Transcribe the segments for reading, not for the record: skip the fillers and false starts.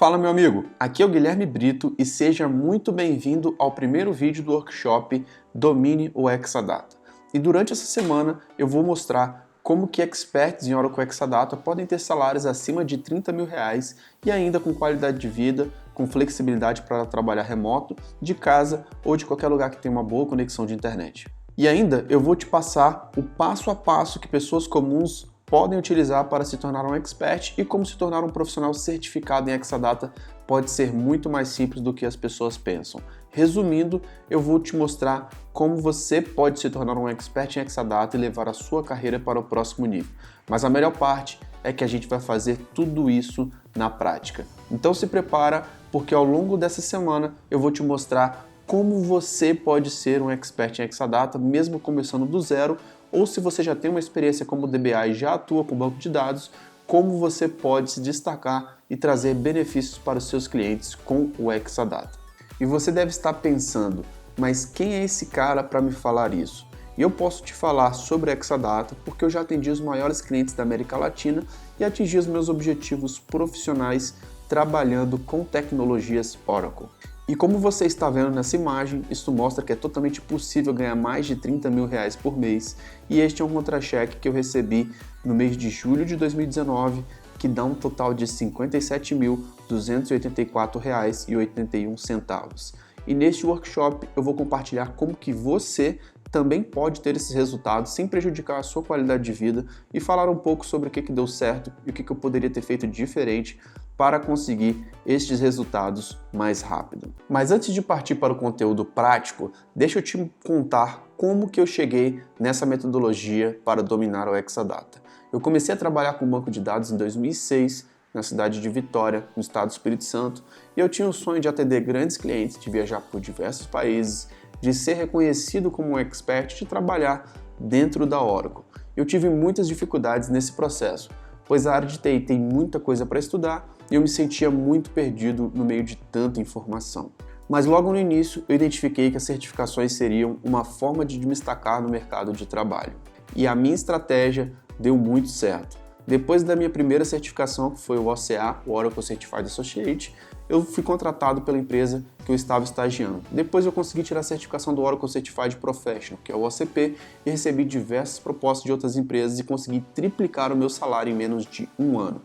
Fala meu amigo, aqui é o Guilherme Brito e seja muito bem-vindo ao primeiro vídeo do workshop Domine o Exadata. E durante essa semana eu vou mostrar como que experts em Oracle Exadata podem ter salários acima de 30 mil reais e ainda com qualidade de vida, com flexibilidade para trabalhar remoto, de casa ou de qualquer lugar que tenha uma boa conexão de internet. E ainda eu vou te passar o passo a passo que pessoas comuns podem utilizar para se tornar um expert e como se tornar um profissional certificado em Exadata pode ser muito mais simples do que as pessoas pensam. Resumindo, eu vou te mostrar como você pode se tornar um expert em Exadata e levar a sua carreira para o próximo nível. Mas a melhor parte é que a gente vai fazer tudo isso na prática. Então se prepara, porque ao longo dessa semana eu vou te mostrar como você pode ser um expert em Exadata, mesmo começando do zero, ou se você já tem uma experiência como DBA e já atua com banco de dados, como você pode se destacar e trazer benefícios para os seus clientes com o Exadata. E você deve estar pensando, mas quem é esse cara para me falar isso? E eu posso te falar sobre Exadata porque eu já atendi os maiores clientes da América Latina e atingi os meus objetivos profissionais trabalhando com tecnologias Oracle. E como você está vendo nessa imagem, isso mostra que é totalmente possível ganhar mais de 30 mil reais por mês, e este é um contra-cheque que eu recebi no mês de julho de 2019, que dá um total de R$ 57.284,81. E neste workshop eu vou compartilhar como que você também pode ter esses resultados sem prejudicar a sua qualidade de vida e falar um pouco sobre o que deu certo e o que eu poderia ter feito diferente para conseguir estes resultados mais rápido. Mas antes de partir para o conteúdo prático, deixa eu te contar como que eu cheguei nessa metodologia para dominar o Exadata. Eu comecei a trabalhar com banco de dados em 2006, na cidade de Vitória, no estado do Espírito Santo, e eu tinha o sonho de atender grandes clientes, de viajar por diversos países, de ser reconhecido como um expert, de trabalhar dentro da Oracle. Eu tive muitas dificuldades nesse processo, pois a área de TI tem muita coisa para estudar e eu me sentia muito perdido no meio de tanta informação. Mas logo no início eu identifiquei que as certificações seriam uma forma de me destacar no mercado de trabalho. E a minha estratégia deu muito certo. Depois da minha primeira certificação, que foi o OCA, o Oracle Certified Associate, eu fui contratado pela empresa que eu estava estagiando. Depois eu consegui tirar a certificação do Oracle Certified Professional, que é o OCP, e recebi diversas propostas de outras empresas e consegui triplicar o meu salário em menos de um ano.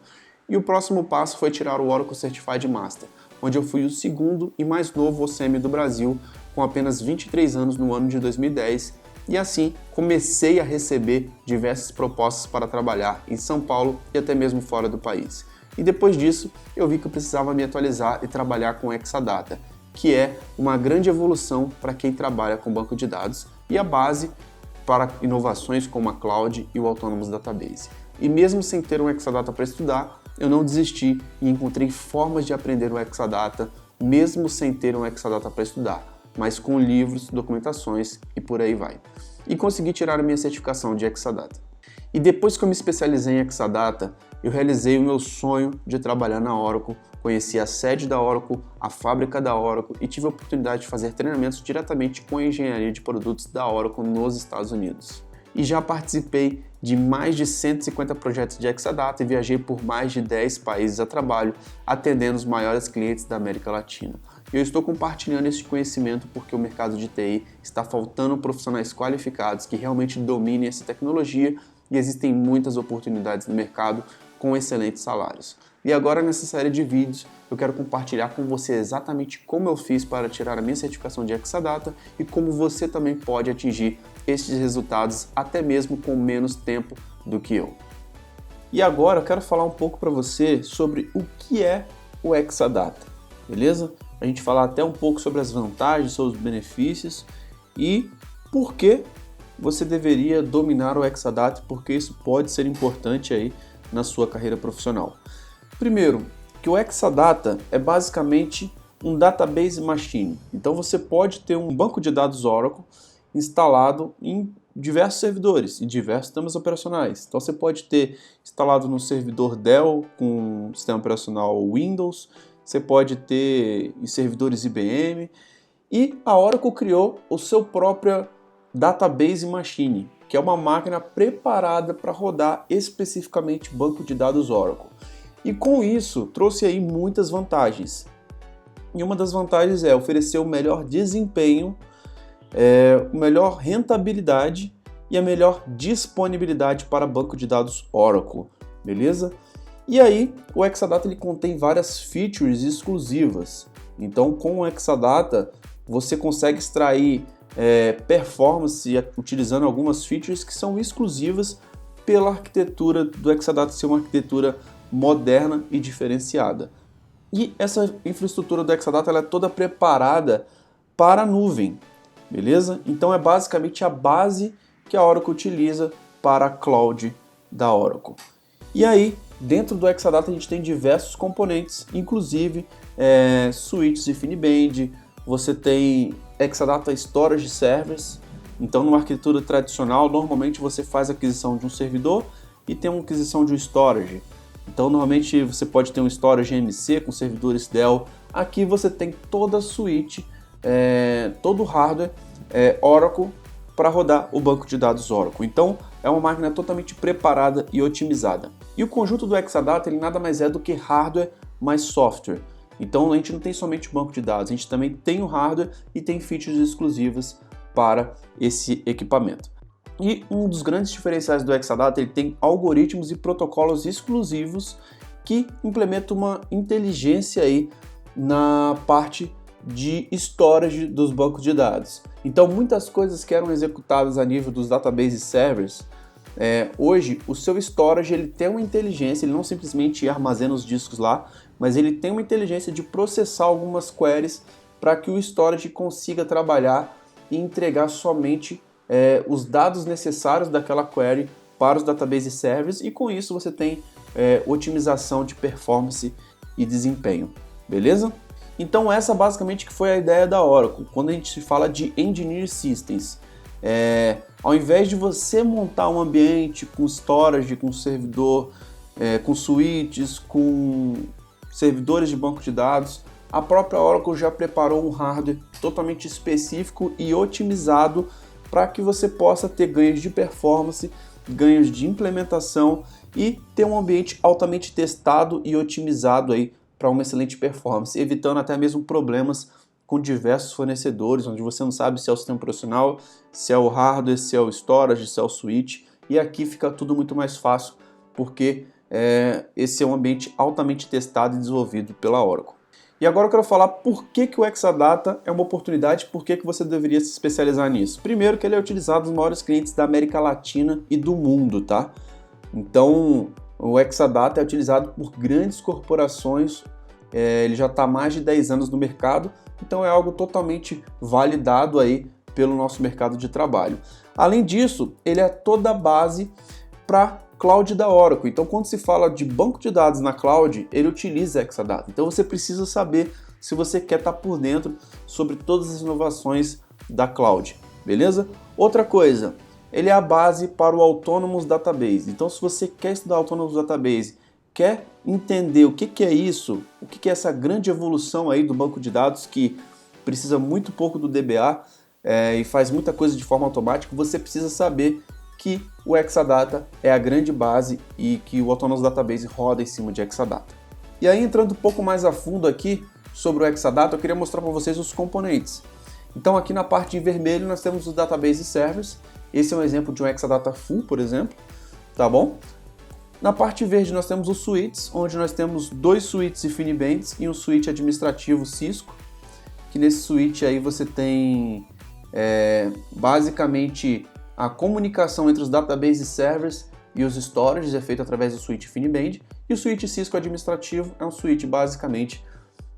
E o próximo passo foi tirar o Oracle Certified Master, onde eu fui o segundo e mais novo OCM do Brasil, com apenas 23 anos no ano de 2010, e assim comecei a receber diversas propostas para trabalhar em São Paulo e até mesmo fora do país. E depois disso, eu vi que eu precisava me atualizar e trabalhar com Exadata, que é uma grande evolução para quem trabalha com banco de dados e a base para inovações como a Cloud e o Autonomous Database. E mesmo sem ter um Exadata para estudar, eu não desisti e encontrei formas de aprender o Exadata, mesmo sem ter um Exadata para estudar, mas com livros, documentações e por aí vai. E consegui tirar a minha certificação de Exadata. E depois que eu me especializei em Exadata, eu realizei o meu sonho de trabalhar na Oracle, conheci a sede da Oracle, a fábrica da Oracle e tive a oportunidade de fazer treinamentos diretamente com a engenharia de produtos da Oracle nos Estados Unidos. E já participei de mais de 150 projetos de Exadata e viajei por mais de 10 países a trabalho, atendendo os maiores clientes da América Latina. E eu estou compartilhando esse conhecimento porque o mercado de TI está faltando profissionais qualificados que realmente dominem essa tecnologia e existem muitas oportunidades no mercado com excelentes salários. E agora nessa série de vídeos eu quero compartilhar com você exatamente como eu fiz para tirar a minha certificação de Exadata e como você também pode atingir estes resultados até mesmo com menos tempo do que eu. E agora eu quero falar um pouco para você sobre o que é o Exadata, beleza? A gente falar até um pouco sobre as vantagens, sobre os benefícios e por que você deveria dominar o Exadata, porque isso pode ser importante aí na sua carreira profissional. Primeiro, que o Exadata é basicamente um database machine. Então você pode ter um banco de dados Oracle instalado em diversos servidores e diversos sistemas operacionais. Então você pode ter instalado no servidor Dell com sistema operacional Windows, você pode ter em servidores IBM, e a Oracle criou o seu próprio Database Machine, que é uma máquina preparada para rodar especificamente banco de dados Oracle. E com isso, trouxe aí muitas vantagens. E uma das vantagens é oferecer o melhor desempenho, melhor rentabilidade e a melhor disponibilidade para banco de dados Oracle, beleza? E aí, o Exadata ele contém várias features exclusivas. Então, com o Exadata, você consegue extrair performance utilizando algumas features que são exclusivas pela arquitetura do Exadata ser uma arquitetura moderna e diferenciada. E essa infraestrutura do Exadata ela é toda preparada para a nuvem, beleza? Então é basicamente a base que a Oracle utiliza para a cloud da Oracle. E aí, dentro do Exadata a gente tem diversos componentes, inclusive suítes InfiniBand, você tem Exadata Storage Service. Então, numa arquitetura tradicional, normalmente você faz a aquisição de um servidor e tem uma aquisição de um storage. Então, normalmente você pode ter um storage MC com servidores Dell. Aqui você tem toda a suíte, todo o hardware Oracle para rodar o banco de dados Oracle. Então, é uma máquina totalmente preparada e otimizada. E o conjunto do Exadata ele nada mais é do que hardware mais software. Então, a gente não tem somente o banco de dados, a gente também tem o hardware e tem features exclusivas para esse equipamento. E um dos grandes diferenciais do Exadata, ele tem algoritmos e protocolos exclusivos que implementam uma inteligência aí na parte de storage dos bancos de dados. Então, muitas coisas que eram executadas a nível dos database servers, hoje o seu storage ele tem uma inteligência, ele não simplesmente armazena os discos lá, mas ele tem uma inteligência de processar algumas queries para que o storage consiga trabalhar e entregar somente os dados necessários daquela query para os database servers, e com isso você tem otimização de performance e desempenho, beleza? Então essa basicamente que foi a ideia da Oracle, quando a gente fala de Engineer Systems. Ao invés de você montar um ambiente com storage, com servidor, com switches, com servidores de banco de dados, a própria Oracle já preparou um hardware totalmente específico e otimizado para que você possa ter ganhos de performance, ganhos de implementação e ter um ambiente altamente testado e otimizado aí para uma excelente performance, evitando até mesmo problemas com diversos fornecedores, onde você não sabe se é o sistema operacional, se é o hardware, se é o storage, se é o switch, e aqui fica tudo muito mais fácil, porque esse é um ambiente altamente testado e desenvolvido pela Oracle. E agora eu quero falar por que o Exadata é uma oportunidade, por que você deveria se especializar nisso. Primeiro que ele é utilizado nos maiores clientes da América Latina e do mundo, tá? Então, o Exadata é utilizado por grandes corporações, ele já está há mais de 10 anos no mercado, então é algo totalmente validado aí pelo nosso mercado de trabalho. Além disso, ele é toda a base para cloud da Oracle. Então, quando se fala de banco de dados na cloud, ele utiliza Exadata. Então, você precisa saber se você quer estar por dentro sobre todas as inovações da cloud, beleza? Outra coisa, ele é a base para o Autonomous Database. Então, se você quer estudar Autonomous Database, quer entender o que é isso, o que é essa grande evolução aí do banco de dados que precisa muito pouco do DBA e faz muita coisa de forma automática, você precisa saber que o Exadata é a grande base e que o Autonomous Database roda em cima de Exadata. E aí, entrando um pouco mais a fundo aqui sobre o Exadata, eu queria mostrar para vocês os componentes. Então, aqui na parte em vermelho nós temos os Database Servers. Esse é um exemplo de um Exadata Full, por exemplo, tá bom? Na parte verde nós temos os suítes, onde nós temos 2 suítes InfiniBand e um suíte administrativo Cisco, que nesse suíte aí você tem basicamente a comunicação entre os database servers e os storages é feita através do suíte InfiniBand, e o suíte Cisco administrativo é um suíte basicamente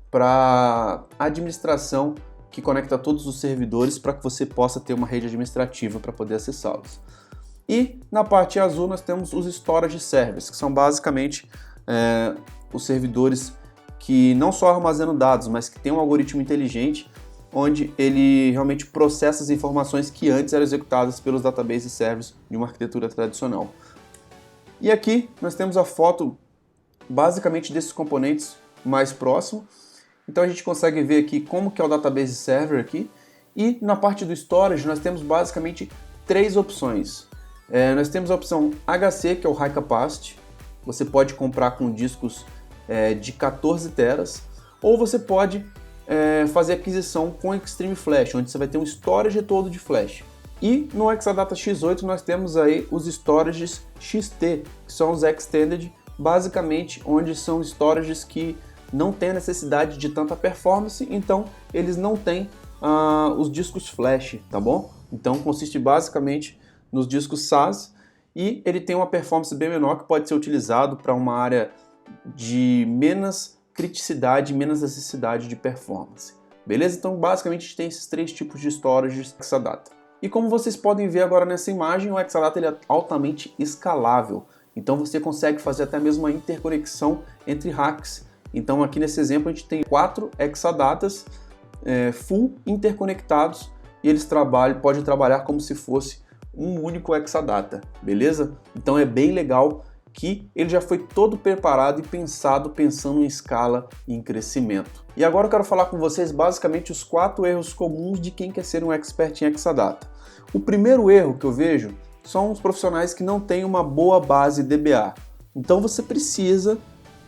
para administração que conecta todos os servidores para que você possa ter uma rede administrativa para poder acessá-los. E na parte azul nós temos os storage servers, que são basicamente os servidores que não só armazenam dados, mas que tem um algoritmo inteligente, onde ele realmente processa as informações que antes eram executadas pelos database servers de uma arquitetura tradicional. E aqui nós temos a foto basicamente desses componentes mais próximo. Então a gente consegue ver aqui como que é o database server aqui. E na parte do storage nós temos basicamente 3 opções. Nós temos a opção HC, que é o High Capacity. Você pode comprar com discos de 14 teras, ou você pode fazer aquisição com Extreme Flash, onde você vai ter um storage todo de flash. E no Exadata X8 nós temos aí os storages XT, que são os Extended, basicamente onde são storages que não têm a necessidade de tanta performance, então eles não têm os discos flash, tá bom? Então consiste basicamente nos discos SAS e ele tem uma performance bem menor que pode ser utilizado para uma área de menos criticidade, menos necessidade de performance. Beleza? Então basicamente a gente tem esses 3 tipos de storage Exadata. E como vocês podem ver agora nessa imagem, o Exadata ele é altamente escalável. Então você consegue fazer até mesmo uma interconexão entre racks. Então aqui nesse exemplo a gente tem 4 Exadatas full interconectados e eles podem trabalhar como se fosse um único Exadata, beleza? Então é bem legal que ele já foi todo preparado e pensando em escala e em crescimento. E agora eu quero falar com vocês basicamente os 4 erros comuns de quem quer ser um expert em Exadata. O primeiro erro que eu vejo são os profissionais que não têm uma boa base DBA. Então você precisa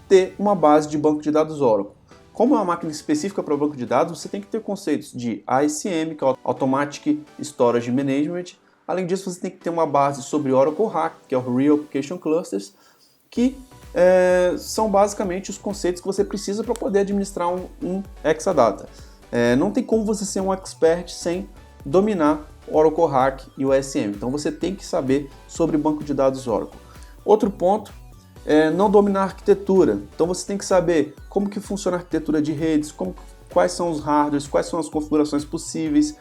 ter uma base de banco de dados Oracle. Como é uma máquina específica para banco de dados, você tem que ter conceitos de ASM, que é o Automatic Storage Management. Além disso, você tem que ter uma base sobre Oracle RAC, que é o Real Application Clusters, que são basicamente os conceitos que você precisa para poder administrar um Exadata. Não tem como você ser um expert sem dominar Oracle RAC e o ASM. Então você tem que saber sobre banco de dados Oracle. Outro ponto é não dominar a arquitetura. Então você tem que saber como que funciona a arquitetura de redes, quais são os hardwares, quais são as configurações possíveis.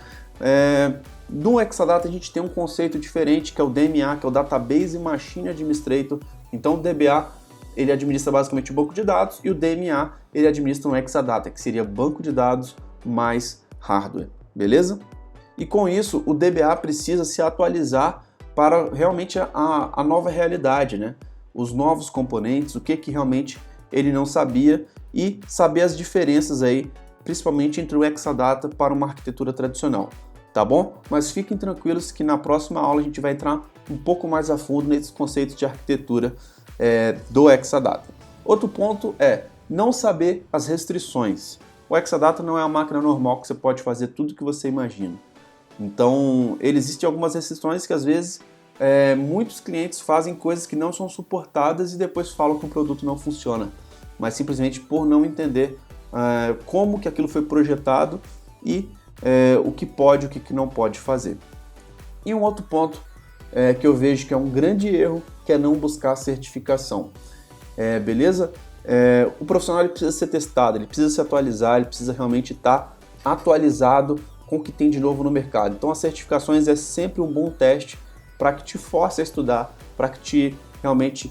No Exadata a gente tem um conceito diferente, que é o DMA, que é o Database Machine Administrator. Então o DBA ele administra basicamente o banco de dados e o DMA ele administra um Exadata, que seria banco de dados mais hardware, beleza? E com isso o DBA precisa se atualizar para realmente a nova realidade, né? Os novos componentes, o que realmente ele não sabia e saber as diferenças aí, principalmente entre o Exadata para uma arquitetura tradicional. Tá bom? Mas fiquem tranquilos que na próxima aula a gente vai entrar um pouco mais a fundo nesses conceitos de arquitetura do Exadata. Outro ponto é não saber as restrições. O Exadata não é uma máquina normal que você pode fazer tudo que você imagina. Então, existem algumas restrições que às vezes muitos clientes fazem coisas que não são suportadas e depois falam que o produto não funciona, mas simplesmente por não entender como que aquilo foi projetado e o que pode e o que não pode fazer. E um outro ponto que eu vejo que é um grande erro, que é não buscar certificação. Beleza? O profissional ele precisa ser testado, ele precisa se atualizar, ele precisa realmente estar atualizado com o que tem de novo no mercado. Então as certificações é sempre um bom teste para que te force a estudar, para que te realmente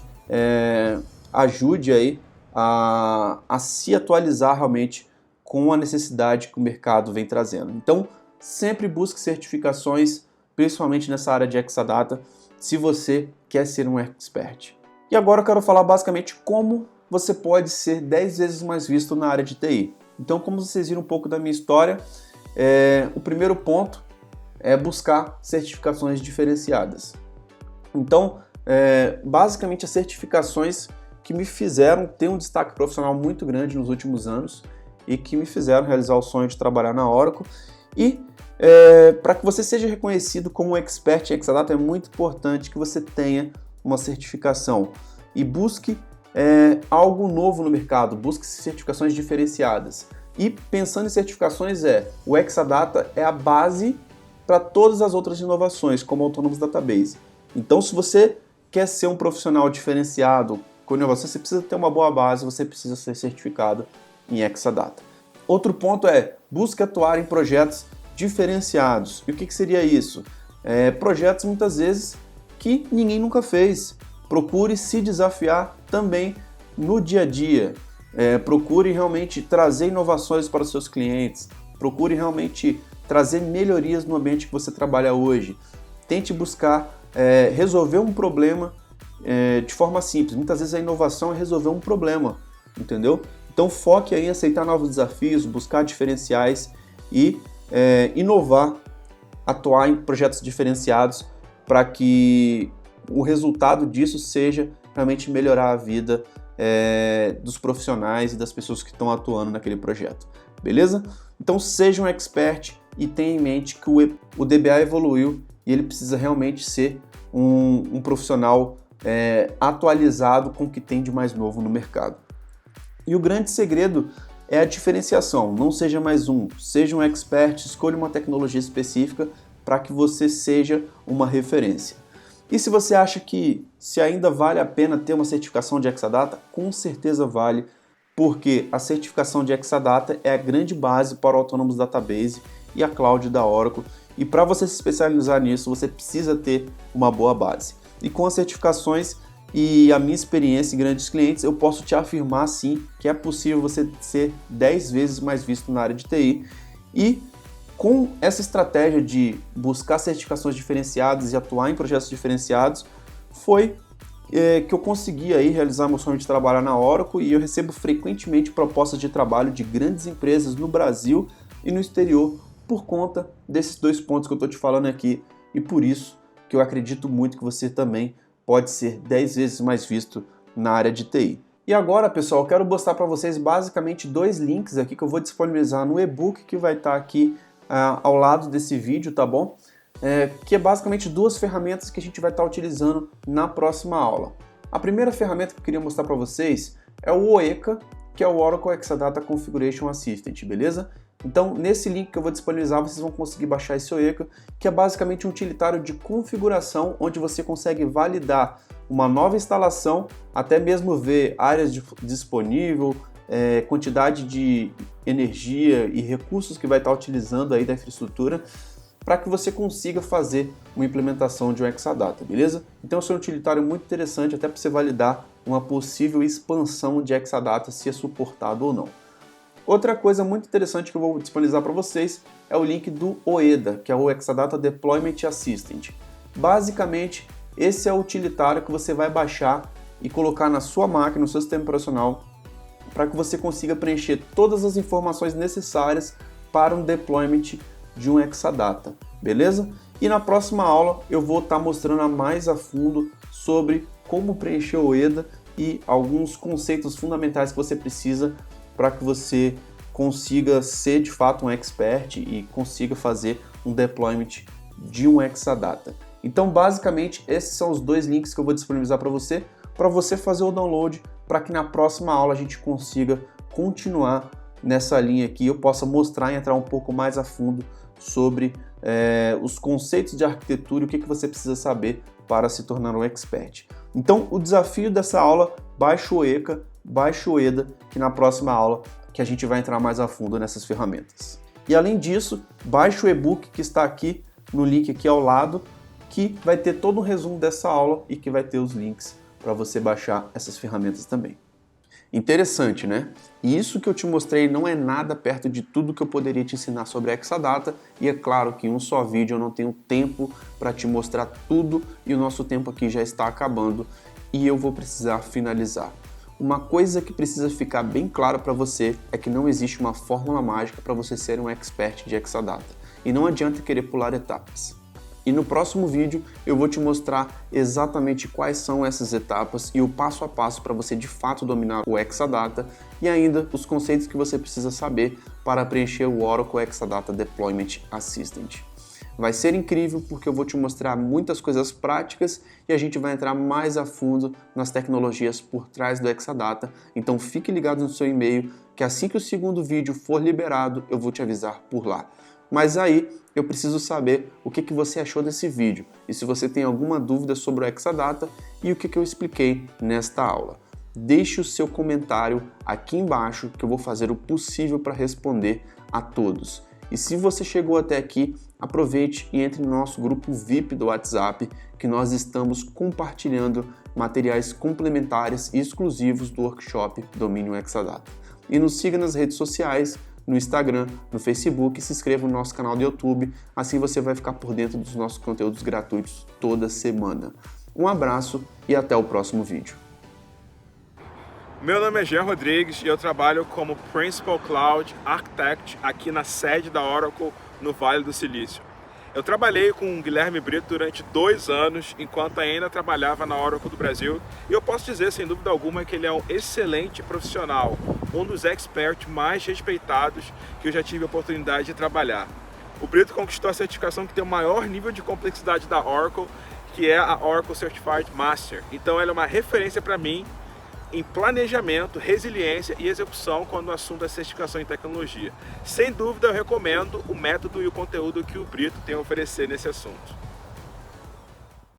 ajude aí a se atualizar realmente com a necessidade que o mercado vem trazendo. Então, sempre busque certificações, principalmente nessa área de Exadata, se você quer ser um expert. E agora eu quero falar basicamente como você pode ser 10 vezes mais visto na área de TI. Então, como vocês viram um pouco da minha história, o primeiro ponto é buscar certificações diferenciadas. Então, basicamente as certificações que me fizeram ter um destaque profissional muito grande nos últimos anos e que me fizeram realizar o sonho de trabalhar na Oracle. E para que você seja reconhecido como um expert em Exadata, é muito importante que você tenha uma certificação e busque algo novo no mercado, busque certificações diferenciadas. E pensando em certificações, o Exadata é a base para todas as outras inovações, como Autonomous Database. Então, se você quer ser um profissional diferenciado com inovação, você precisa ter uma boa base, você precisa ser certificado em Exadata. Outro ponto busque atuar em projetos diferenciados. E o que seria isso? Projetos, muitas vezes, que ninguém nunca fez. Procure se desafiar também no dia a dia. Procure realmente trazer inovações para os seus clientes. Procure realmente trazer melhorias no ambiente que você trabalha hoje. Tente buscar resolver um problema de forma simples. Muitas vezes a inovação é resolver um problema, entendeu? Então foque aí em aceitar novos desafios, buscar diferenciais e inovar, atuar em projetos diferenciados para que o resultado disso seja realmente melhorar a vida dos profissionais e das pessoas que estão atuando naquele projeto, beleza? Então seja um expert e tenha em mente que o DBA evoluiu e ele precisa realmente ser um profissional atualizado com o que tem de mais novo no mercado. E o grande segredo é a diferenciação. Não seja mais seja um expert, escolha uma tecnologia específica para que você seja uma referência. E se você acha que se ainda vale a pena ter uma certificação de Exadata, com certeza vale, porque a certificação de Exadata é a grande base para o Autonomous Database e a Cloud da Oracle. E para você se especializar nisso, você precisa ter uma boa base. E com as certificações e a minha experiência em grandes clientes, eu posso te afirmar sim que é possível você ser 10 vezes mais visto na área de TI. E com essa estratégia de buscar certificações diferenciadas e atuar em projetos diferenciados, foi que eu consegui aí realizar meu sonho de trabalhar na Oracle, e eu recebo frequentemente propostas de trabalho de grandes empresas no Brasil e no exterior por conta desses 2 pontos que eu estou te falando aqui, e por isso que eu acredito muito que você também pode ser 10 vezes mais visto na área de TI. E agora, pessoal, eu quero mostrar para vocês basicamente 2 links aqui que eu vou disponibilizar no e-book que vai estar aqui ao lado desse vídeo, tá bom? Que é basicamente 2 ferramentas que a gente vai estar utilizando na próxima aula. A primeira ferramenta que eu queria mostrar para vocês é o OECA, que é o Oracle Exadata Configuration Assistant, beleza? Então, nesse link que eu vou disponibilizar, vocês vão conseguir baixar esse OECA, que é basicamente um utilitário de configuração, onde você consegue validar uma nova instalação, até mesmo ver áreas disponíveis, quantidade de energia e recursos que vai estar utilizando aí da infraestrutura, para que você consiga fazer uma implementação de um Exadata, beleza? Então, esse é um utilitário muito interessante, até para você validar uma possível expansão de Exadata, se é suportado ou não. Outra coisa muito interessante que eu vou disponibilizar para vocês é o link do OEDA, que é o Exadata Deployment Assistant. Basicamente, esse é o utilitário que você vai baixar e colocar na sua máquina, no seu sistema operacional, para que você consiga preencher todas as informações necessárias para um deployment de um Exadata, beleza? E na próxima aula eu vou estar mostrando mais a fundo sobre como preencher o OEDA e alguns conceitos fundamentais que você precisa para que você consiga ser de fato um expert e consiga fazer um deployment de um Exadata. Então, basicamente, esses são os 2 links que eu vou disponibilizar para você fazer o download, para que na próxima aula a gente consiga continuar nessa linha aqui, eu possa mostrar e entrar um pouco mais a fundo sobre os conceitos de arquitetura e o que você precisa saber para se tornar um expert. Então, o desafio dessa aula, baixe o OECA, baixe o OEDA, que na próxima aula que a gente vai entrar mais a fundo nessas ferramentas. E além disso, baixe o e-book que está aqui no link aqui ao lado, que vai ter todo um resumo dessa aula e que vai ter os links para você baixar essas ferramentas também. Interessante, né? E isso que eu te mostrei não é nada perto de tudo que eu poderia te ensinar sobre Exadata, e é claro que em um só vídeo eu não tenho tempo para te mostrar tudo, e o nosso tempo aqui já está acabando e eu vou precisar finalizar. Uma coisa que precisa ficar bem clara para você é que não existe uma fórmula mágica para você ser um expert de Exadata, e não adianta querer pular etapas. E no próximo vídeo eu vou te mostrar exatamente quais são essas etapas e o passo a passo para você de fato dominar o Exadata, e ainda os conceitos que você precisa saber para preencher o Oracle Exadata Deployment Assistant. Vai ser incrível porque eu vou te mostrar muitas coisas práticas e a gente vai entrar mais a fundo nas tecnologias por trás do Exadata. Então fique ligado no seu e-mail, que assim que o segundo vídeo for liberado eu vou te avisar por lá. Mas aí eu preciso saber o que você achou desse vídeo e se você tem alguma dúvida sobre o Exadata e o que eu expliquei nesta aula. Deixe o seu comentário aqui embaixo que eu vou fazer o possível para responder a todos. E se você chegou até aqui, aproveite e entre no nosso grupo VIP do WhatsApp, que nós estamos compartilhando materiais complementares e exclusivos do workshop Domínio Exadata. E nos siga nas redes sociais, no Instagram, no Facebook, e se inscreva no nosso canal do YouTube, assim você vai ficar por dentro dos nossos conteúdos gratuitos toda semana. Um abraço e até o próximo vídeo. Meu nome é Jean Rodrigues e eu trabalho como Principal Cloud Architect aqui na sede da Oracle no Vale do Silício. Eu trabalhei com o Guilherme Brito durante 2 anos, enquanto ainda trabalhava na Oracle do Brasil, e eu posso dizer, sem dúvida alguma, que ele é um excelente profissional, um dos experts mais respeitados que eu já tive a oportunidade de trabalhar. O Brito conquistou a certificação que tem o maior nível de complexidade da Oracle, que é a Oracle Certified Master. Então ela é uma referência para mim em planejamento, resiliência e execução quando o assunto é certificação em tecnologia. Sem dúvida eu recomendo o método e o conteúdo que o Brito tem a oferecer nesse assunto.